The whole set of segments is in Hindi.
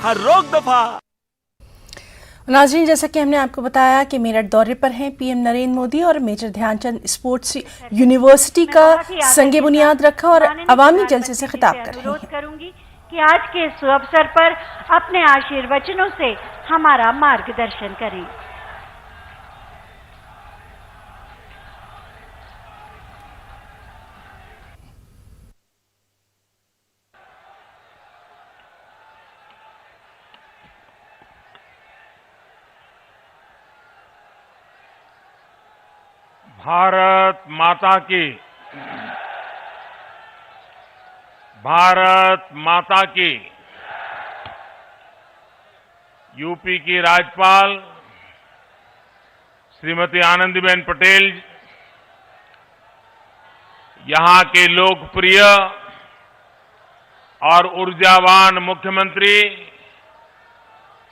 हर रोक दफा। नाज़रीन, जैसा कि हमने आपको बताया कि मेरठ दौरे पर हैं पीएम नरेंद्र मोदी और मेजर ध्यानचंद स्पोर्ट्स यूनिवर्सिटी का संगे बुनियाद रखा और अवामी जलसे से खिताब कर रही हैं। करूंगी कि आज के इस अवसर पर अपने आशीर्वचनों से हमारा मार्गदर्शन करें। भारत माता की यूपी की राज्यपाल श्रीमती आनंदीबेन पटेल, यहां के लोकप्रिय और ऊर्जावान मुख्यमंत्री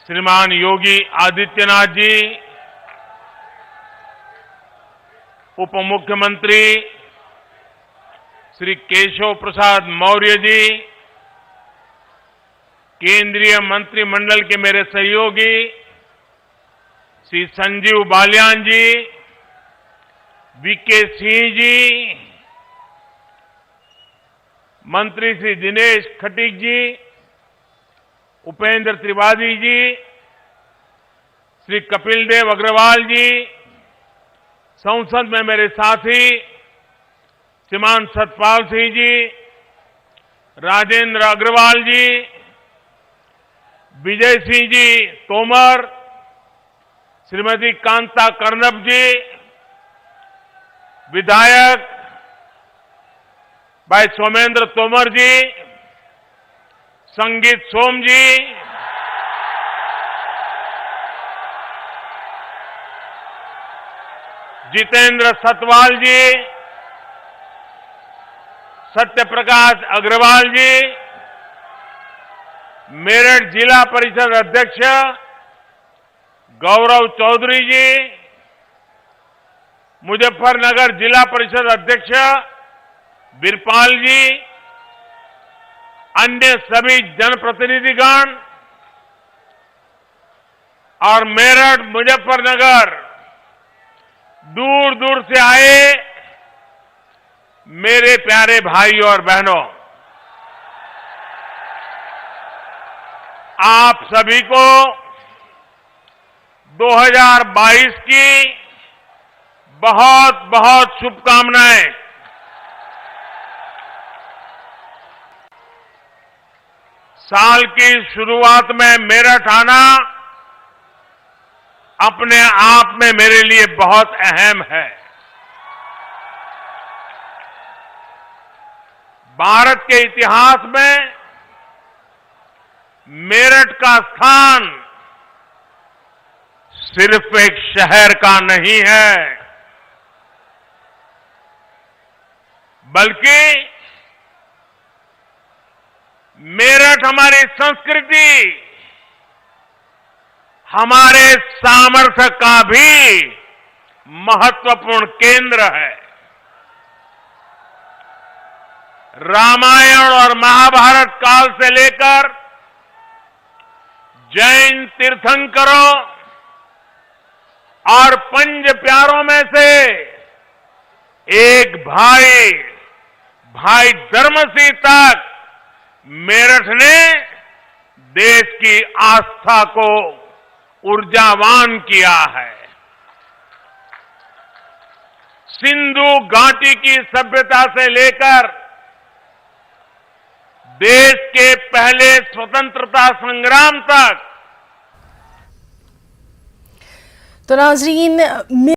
श्रीमान योगी आदित्यनाथ जी, उप मुख्यमंत्री श्री केशव प्रसाद मौर्य जी, केंद्रीय मंत्रिमंडल के मेरे सहयोगी श्री संजीव बालियान जी, वीके सिंह जी, मंत्री श्री दिनेश खटीक जी, उपेंद्र त्रिपाठी जी, श्री कपिल देव अग्रवाल जी, संसद में मेरे साथी श्रीमान सतपाल सिंह जी, राजेंद्र अग्रवाल जी, विजय सिंह जी तोमर, श्रीमती कांता कर्णब जी, विधायक भाई सोमेंद्र तोमर जी, संगीत सोम जी, जितेंद्र सतवाल जी, सत्य प्रकाश अग्रवाल जी, मेरठ जिला परिषद अध्यक्ष गौरव चौधरी जी, मुजफ्फरनगर जिला परिषद अध्यक्ष बिरपाल जी, अन्य सभी जनप्रतिनिधिगण और मेरठ मुजफ्फरनगर दूर दूर से आए मेरे प्यारे भाई और बहनों, आप सभी को 2022 की बहुत बहुत शुभकामनाएं। साल की शुरुआत में मेरठ आना अपने आप में मेरे लिए बहुत अहम है। भारत के इतिहास में मेरठ का स्थान सिर्फ एक शहर का नहीं है, बल्कि मेरठ हमारी संस्कृति, हमारे सामर्थ्य का भी महत्वपूर्ण केंद्र है। रामायण और महाभारत काल से लेकर जैन तीर्थंकरों और पंच प्यारों में से एक भाई धर्मसिंह तक मेरठ ने देश की आस्था को ऊर्जावान किया है। सिंधु घाटी की सभ्यता से लेकर देश के पहले स्वतंत्रता संग्राम तक। तो नाज़रीन,